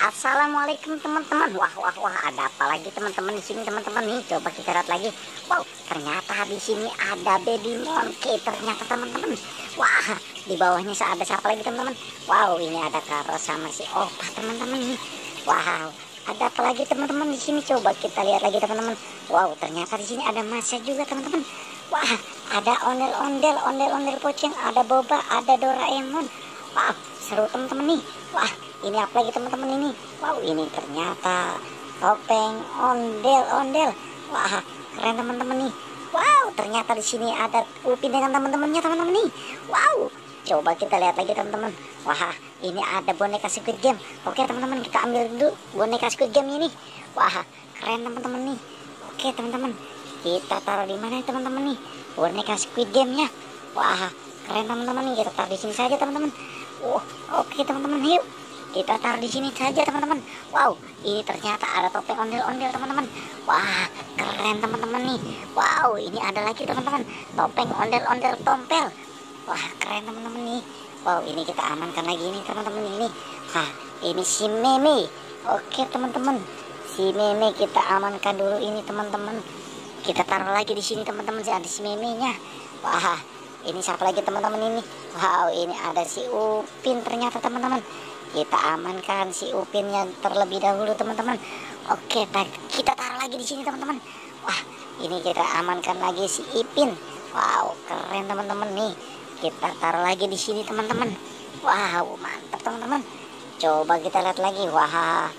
Assalamualaikum teman-teman. Wah, ada apa lagi teman-teman di sini teman-teman nih? Coba kita lihat lagi. Wow, ternyata di sini ada baby monkey ternyata teman-teman. Wah, di bawahnya ada siapa lagi teman-teman? Wow, ini ada Karo sama si Opa teman-teman nih. Wow, ada apa lagi teman-teman di sini? Coba kita lihat lagi teman-teman. Wow, ternyata di sini ada Masya juga teman-teman. Wah, ada ondel-ondel pocong, ada Boba, ada Doraemon. Wow, seru teman-teman nih. Wah, ini apa lagi teman-teman ini? Wow, ini ternyata topeng ondel-ondel. Wah, keren teman-teman nih. Wow, ternyata di sini ada Upin dengan teman-temannya teman-teman nih. Wow, coba kita lihat lagi teman-teman. Wah, ini ada boneka Squid Game. Oke teman-teman, kita ambil dulu boneka Squid Game ini. Wah, keren teman-teman nih. Oke teman-teman, kita taruh di mana teman-teman nih boneka Squid Game-nya? Wah, keren teman-teman nih. Kita taruh di sini saja teman-teman. Oke teman-teman, yuk kita taruh di sini saja teman-teman. Wow, ini ternyata ada topeng ondel-ondel teman-teman. Wah, keren teman-teman nih. Wow, ini ada lagi teman-teman, topeng ondel-ondel tompel. Wah, keren teman-teman nih. Wow, ini kita amankan lagi ini teman-teman ini. Nah, ini si Meme. Oke teman-teman, si Meme kita amankan dulu ini teman-teman. Kita taruh lagi di sini teman-teman, ada si Meme-nya. Wah, ini siapa lagi teman-teman ini? Wow, ini ada si Upin ternyata teman-teman. Kita amankan si Upinnya terlebih dahulu teman-teman. Oke, kita taruh lagi di sini teman-teman. Wah, ini kita amankan lagi si Ipin. Wow, keren teman-teman nih. Kita taruh lagi di sini teman-teman. Wow, mantap teman-teman. Coba kita lihat lagi. Wah,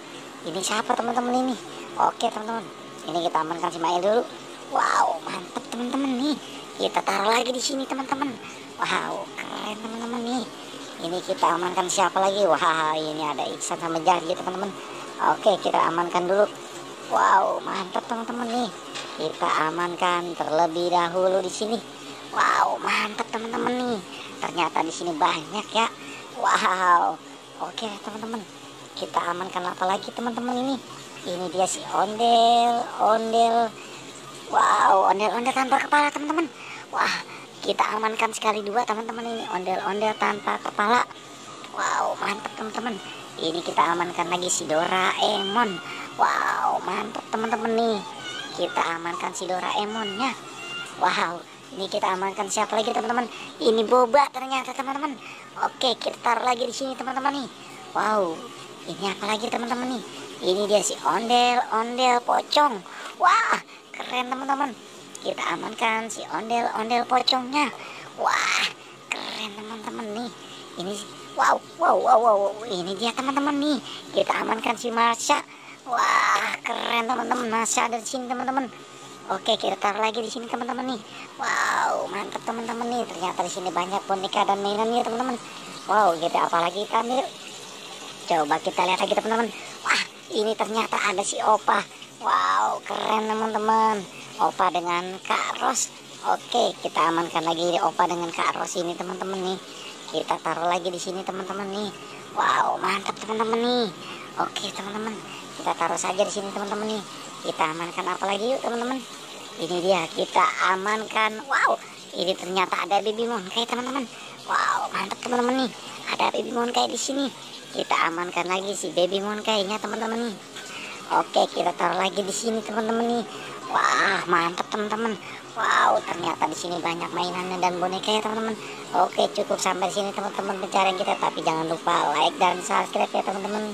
ini siapa teman-teman ini? Oke teman-teman, ini kita amankan si Mail dulu. Wow, mantap teman-teman nih. Kita taruh lagi di sini teman-teman. Wow, keren teman-teman nih. Ini kita amankan siapa lagi? Wah, ini ada Iksan sama Jari teman-teman. Oke, kita amankan dulu. Wow, mantap teman-teman nih. Kita amankan terlebih dahulu di sini. Wow, mantap teman-teman nih. Ternyata di sini banyak ya. Wow. Oke teman-teman, kita amankan apa lagi teman-teman ini? Ini dia si ondel. Wow, ondel-ondel tanpa kepala teman-teman. Wah, kita amankan sekali dua teman-teman ini, ondel-ondel tanpa kepala. Wow, mantap teman-teman. Ini kita amankan lagi si Doraemon. Wow, mantap teman-teman nih. Kita amankan si Doraemonnya. Wow, ini kita amankan siapa lagi teman-teman? Ini Boba ternyata teman-teman. Oke, kita taruh lagi di sini teman-teman nih. Wow, ini apa lagi teman-teman nih? Ini dia si ondel pocong. Wah, keren teman-teman. Kita amankan si ondel pocongnya. Wah, keren teman-teman nih. Ini wow. Ini dia teman-teman nih. Kita amankan si Masya. Wah, keren teman-teman. Masya ada di sini teman-teman. Oke, kita taruh lagi di sini teman-teman nih. Wow, mantap teman-teman nih. Ternyata di sini banyak boneka dan mainannya teman-teman. Wow, kita apa lagi kita ambil? Coba kita lihat lagi teman-teman. Wah, ini ternyata ada si Opa. Wow, keren teman-teman. Opa dengan Kak Ros. Oke, kita amankan lagi Opa dengan Kak Ros ini teman-teman nih. Kita taruh lagi di sini teman-teman nih. Wow, mantap teman-teman nih. Oke teman-teman, kita taruh saja di sini teman-teman nih. Kita amankan apa lagi yuk teman-teman? Ini dia, kita amankan. Wow, ini ternyata ada baby monkey teman-teman. Wow, mantap teman-teman nih. Ada baby monkey di sini. Kita amankan lagi si baby monkey-nya teman-teman nih. Oke, kita taruh lagi di sini teman-teman nih. Wah, mantap teman-teman. Wow, ternyata di sini banyak mainannya dan boneka ya teman-teman. Oke, cukup sampai sini teman-teman pencarian kita, tapi jangan lupa like dan subscribe ya teman-teman.